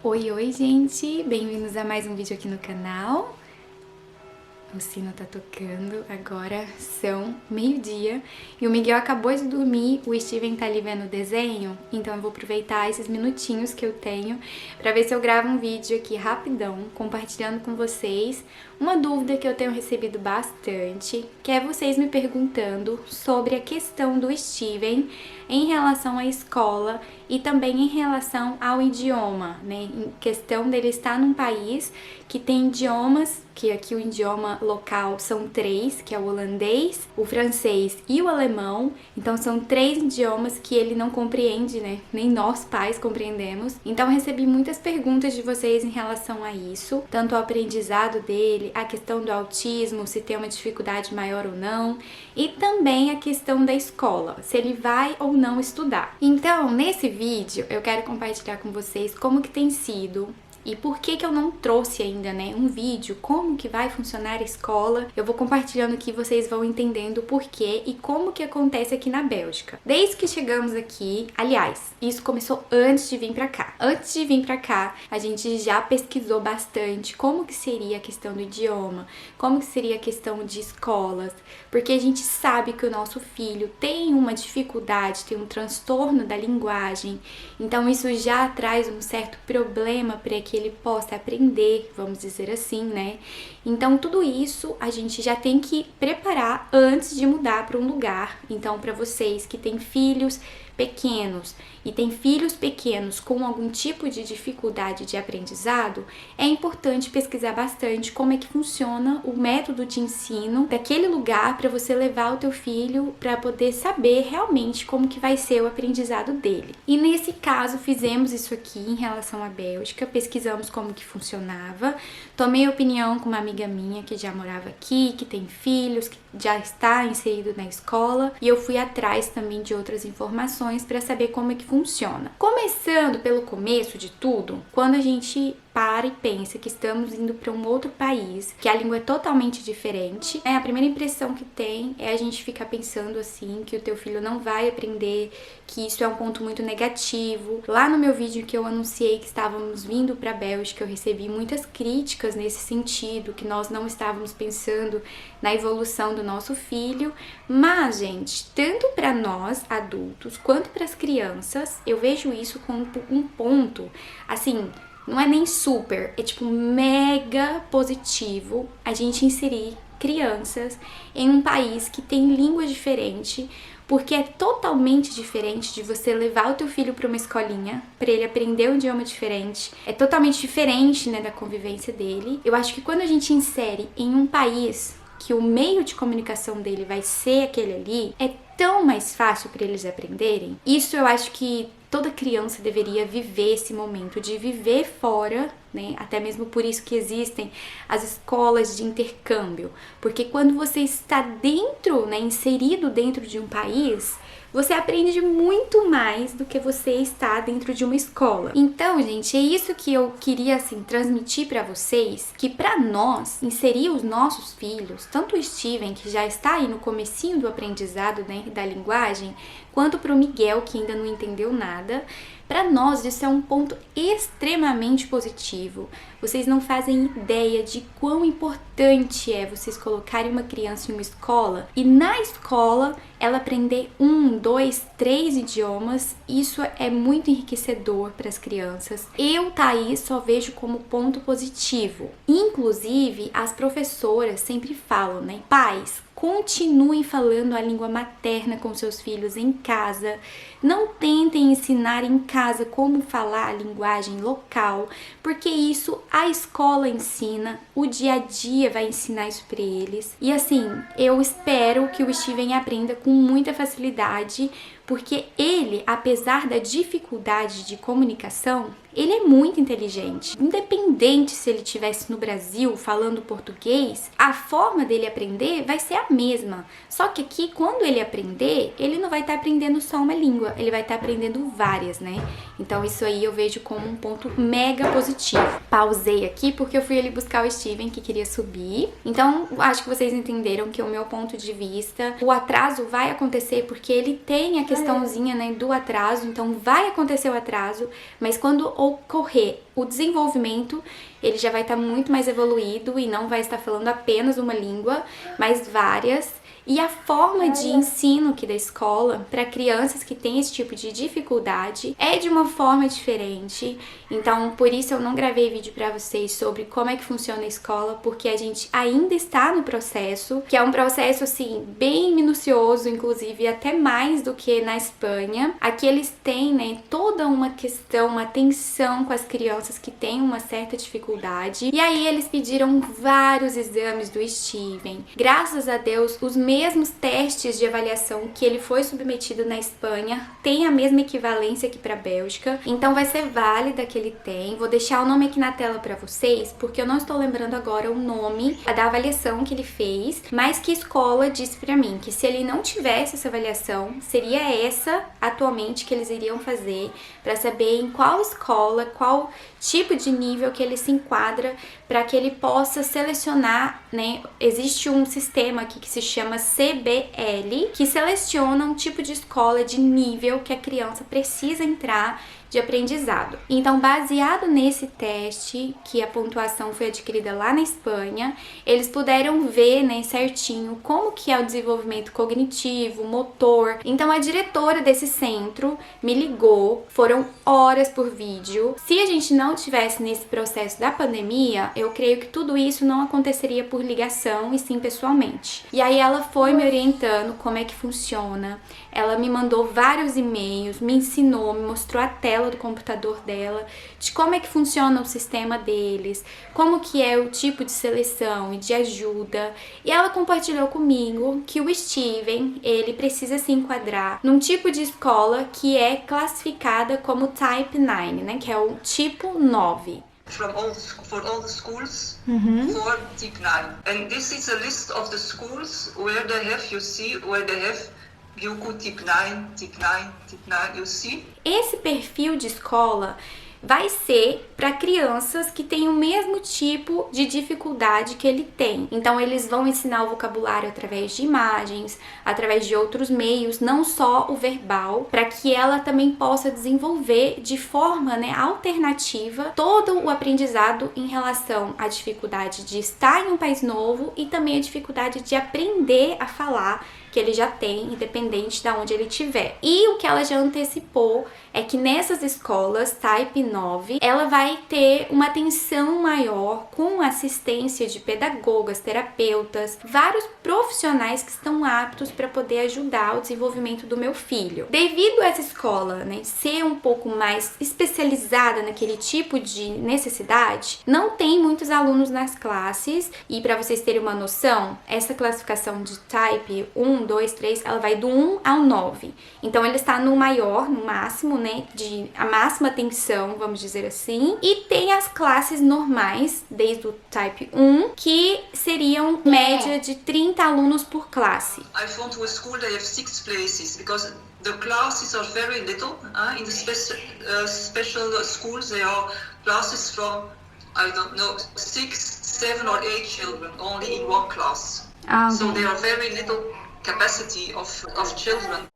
Oi, gente! Bem-vindos a mais um vídeo aqui no canal. O sino tá tocando, agora são meio-dia e o Miguel acabou de dormir, o Steven tá ali vendo o desenho, então eu vou aproveitar esses minutinhos que eu tenho pra ver se eu gravo um vídeo aqui rapidão, compartilhando com vocês uma dúvida que eu tenho recebido bastante, que é vocês me perguntando sobre a questão do Steven em relação à escola e também em relação ao idioma, né? Em questão dele estar num país que tem idiomas, que aqui o idioma local são 3, que é o holandês, o francês e o alemão. Então são 3 idiomas que ele não compreende, né? Nem nós pais compreendemos. Então eu recebi muitas perguntas de vocês em relação a isso, tanto ao aprendizado dele, a questão do autismo, se tem uma dificuldade maior ou não, e também a questão da escola, se ele vai ou não estudar. Então, nesse vídeo, eu quero compartilhar com vocês como que tem sido e por que eu não trouxe ainda, né, um vídeo, como que vai funcionar a escola. Eu vou compartilhando aqui, vocês vão entendendo o porquê e como que acontece aqui na Bélgica. Desde que chegamos aqui, aliás, isso começou antes de vir pra cá. Antes de vir pra cá, a gente já pesquisou bastante como que seria a questão do idioma, como que seria a questão de escolas, porque a gente sabe que o nosso filho tem uma dificuldade, tem um transtorno da linguagem, então isso já traz um certo problema para que ele possa aprender, vamos dizer assim, né? Então tudo isso a gente já tem que preparar antes de mudar para um lugar. Então, para vocês que têm filhos pequenos e têm filhos pequenos com algum tipo de dificuldade de aprendizado, é importante pesquisar bastante como é que funciona o método de ensino daquele lugar para você levar o teu filho para poder saber realmente como que vai ser o aprendizado dele. E nesse caso fizemos isso aqui em relação à Bélgica, pesquisamos como que funcionava, tomei opinião com uma amiga minha que já morava aqui, que tem filhos, que já está inserido na escola, e eu fui atrás também de outras informações para saber como é que funciona. Começando pelo começo de tudo, quando a gente para e pensa que estamos indo para um outro país, que a língua é totalmente diferente, né? A primeira impressão que tem é a gente ficar pensando assim, que o teu filho não vai aprender, que isso é um ponto muito negativo. Lá no meu vídeo que eu anunciei que estávamos vindo para a Bélgica, eu recebi muitas críticas nesse sentido, que nós não estávamos pensando na evolução do nosso filho, mas, gente, tanto para nós adultos quanto para as crianças, eu vejo isso como um ponto, assim, não é nem super, é tipo mega positivo a gente inserir crianças em um país que tem língua diferente, porque é totalmente diferente de você levar o teu filho para uma escolinha, para ele aprender um idioma diferente. É totalmente diferente, né, da convivência dele. Eu acho que quando a gente insere em um país que o meio de comunicação dele vai ser aquele ali, é tão mais fácil para eles aprenderem. Isso eu acho que toda criança deveria viver esse momento de viver fora, né? Até mesmo por isso que existem as escolas de intercâmbio, porque quando você está dentro, né, inserido dentro de um país, você aprende muito mais do que você está dentro de uma escola. Então, gente, é isso que eu queria, assim, transmitir para vocês, que para nós, inserir os nossos filhos, tanto o Steven, que já está aí no comecinho do aprendizado, né, da linguagem, quanto para o Miguel, que ainda não entendeu nada, para nós isso é um ponto extremamente positivo. Vocês não fazem ideia de quão importante é vocês colocarem uma criança em uma escola e na escola ela aprender 1, 2, 3 idiomas. Isso é muito enriquecedor para as crianças. Eu, Thaís, só vejo como ponto positivo. Inclusive, as professoras sempre falam, né? Pais, continuem falando a língua materna com seus filhos em casa. Não tentem ensinar em casa como falar a linguagem local, porque isso a escola ensina, o dia a dia vai ensinar isso para eles. E assim, eu espero que o Steven aprenda com muita facilidade, porque ele, apesar da dificuldade de comunicação, ele é muito inteligente. Independente se ele estivesse no Brasil falando português, a forma dele aprender vai ser a mesma. Só que aqui, quando ele aprender, ele não vai estar aprendendo só uma língua, ele vai estar aprendendo várias, né? Então isso aí eu vejo como um ponto mega positivo. Pausei aqui porque eu fui ali buscar o Steven, que queria subir. Então acho que vocês entenderam que o meu ponto de vista, o atraso vai acontecer porque ele tem a questão questãozinha, né, do atraso, então vai acontecer o atraso, mas quando ocorrer o desenvolvimento, ele já vai estar muito mais evoluído e não vai estar falando apenas uma língua, mas várias. E a forma de ensino aqui da escola para crianças que têm esse tipo de dificuldade é de uma forma diferente. Então, por isso eu não gravei vídeo para vocês sobre como é que funciona a escola, porque a gente ainda está no processo, que é um processo assim bem minucioso, inclusive até mais do que na Espanha. Aqui eles têm, né, toda uma questão, uma atenção com as crianças que têm uma certa dificuldade. E aí eles pediram vários exames do Steven. Graças a Deus, os mesmos testes de avaliação que ele foi submetido na Espanha tem a mesma equivalência aqui para a Bélgica, então vai ser válida que ele tem. Vou deixar o nome aqui na tela para vocês, porque eu não estou lembrando agora o nome da avaliação que ele fez, mas que a escola disse para mim que se ele não tivesse essa avaliação, seria essa atualmente que eles iriam fazer para saber em qual escola, qual tipo de nível que ele se enquadra, para que ele possa selecionar, né? Existe um sistema aqui que se chama CBL, que seleciona um tipo de escola de nível que a criança precisa entrar de aprendizado. Então, baseado nesse teste, que a pontuação foi adquirida lá na Espanha, eles puderam ver, né, certinho como que é o desenvolvimento cognitivo, motor. Então, a diretora desse centro me ligou, foram horas por vídeo. Se a gente não tivesse nesse processo da pandemia, eu creio que tudo isso não aconteceria por ligação e sim pessoalmente. E aí ela foi me orientando como é que funciona. Ela me mandou vários e-mails, me ensinou, me mostrou a tela do computador dela, de como é que funciona o sistema deles, como que é o tipo de seleção e de ajuda. E ela compartilhou comigo que o Steven, ele precisa se enquadrar num tipo de escola que é classificada como Type 9, né, que é o tipo 9. For all the schools for Type 9. And this is a list of the schools where they have, you see, where they have Byuku Type 9, Type 9, Type 9, you see? Esse perfil de escola vai ser para crianças que têm o mesmo tipo de dificuldade que ele tem. Então, eles vão ensinar o vocabulário através de imagens, através de outros meios, não só o verbal, para que ela também possa desenvolver de forma, né, alternativa todo o aprendizado em relação à dificuldade de estar em um país novo e também a dificuldade de aprender a falar, que ele já tem, independente de onde ele estiver. E o que ela já antecipou é que nessas escolas Type 9, ela vai ter uma atenção maior com assistência de pedagogas, terapeutas, vários profissionais que estão aptos para poder ajudar o desenvolvimento do meu filho. Devido a essa escola, né, ser um pouco mais especializada naquele tipo de necessidade, não tem muitos alunos nas classes, e para vocês terem uma noção, essa classificação de Type 1, 2, 3, ela vai do 1 ao 9. Então ele está no maior, no máximo, né, de a máxima atenção, vamos dizer assim. E tem as classes normais, desde o Type 1, que seriam média de 30 alunos por classe. I found to a school they have 6 places because the classes are very little. In the special schools there are classes from, I don't know, 6, 7 or 8 children only in one class. So there are very little capacity of children.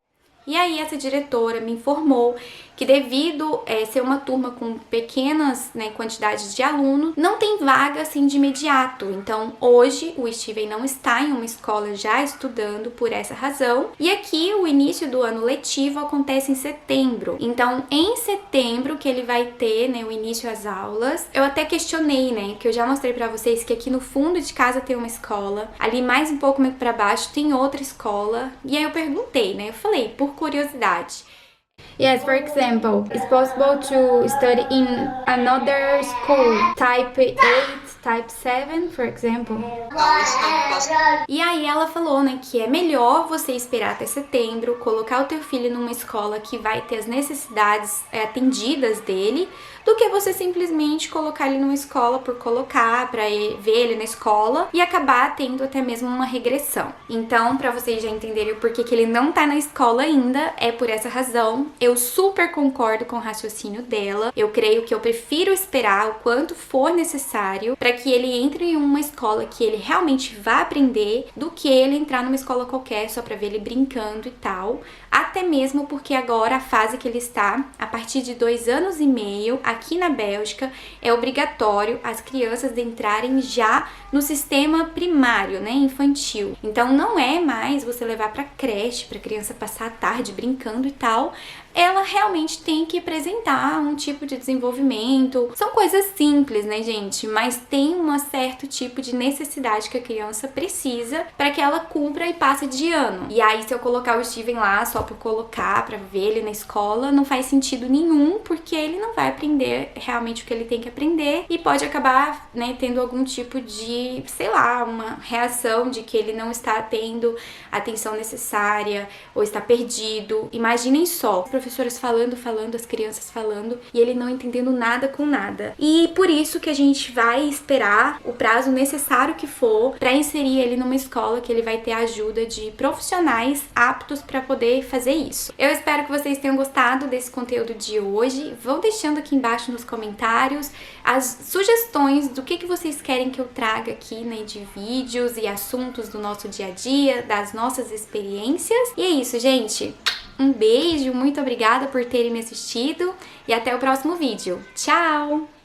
E aí essa diretora me informou que devido a ser uma turma com pequenas, né, quantidades de alunos, não tem vaga assim de imediato. Então hoje o Steven não está em uma escola já estudando por essa razão. E aqui o início do ano letivo acontece em setembro. Então em setembro que ele vai ter, né, o início às aulas. Eu até questionei, né, que eu já mostrei pra vocês que aqui no fundo de casa tem uma escola, ali mais um pouco pra baixo tem outra escola. E aí eu perguntei, né, eu falei, por curiosidade. Yes, for example, it's possible to study in another school, type 8, type 7, for example. No, it's not possible. E aí ela falou, né, que é melhor você esperar até setembro, colocar o teu filho numa escola que vai ter as necessidades atendidas dele, do que você simplesmente colocar ele numa escola por colocar, pra ver ele na escola e acabar tendo até mesmo uma regressão. Então, pra vocês já entenderem o porquê que ele não tá na escola ainda, é por essa razão. Eu super concordo com o raciocínio dela. Eu creio que eu prefiro esperar o quanto for necessário pra que ele entre em uma escola que ele realmente vá aprender, do que ele entrar numa escola qualquer só pra ver ele brincando e tal. até mesmo porque agora a fase que ele está, a partir de 2 anos e meio, aqui na Bélgica, é obrigatório as crianças entrarem já no sistema primário, né, infantil. Então não é mais você levar para creche, para criança passar a tarde brincando e tal. Ela realmente tem que apresentar um tipo de desenvolvimento. São coisas simples, né, gente? Mas tem um certo tipo de necessidade que a criança precisa para que ela cumpra e passe de ano. E aí, se eu colocar o Steven lá só por colocar, para ver ele na escola, não faz sentido nenhum, porque ele não vai aprender realmente o que ele tem que aprender e pode acabar, né, tendo algum tipo de, sei lá, uma reação de que ele não está tendo a atenção necessária ou está perdido. Imaginem só, professoras falando, as crianças falando e ele não entendendo nada com nada. E por isso que a gente vai esperar o prazo necessário que for para inserir ele numa escola que ele vai ter a ajuda de profissionais aptos para poder fazer isso. Eu espero que vocês tenham gostado desse conteúdo de hoje. Vão deixando aqui embaixo nos comentários as sugestões do que vocês querem que eu traga aqui, né, de vídeos e assuntos do nosso dia a dia, das nossas experiências. E é isso, gente. Um beijo, muito obrigada por terem me assistido e até o próximo vídeo. Tchau!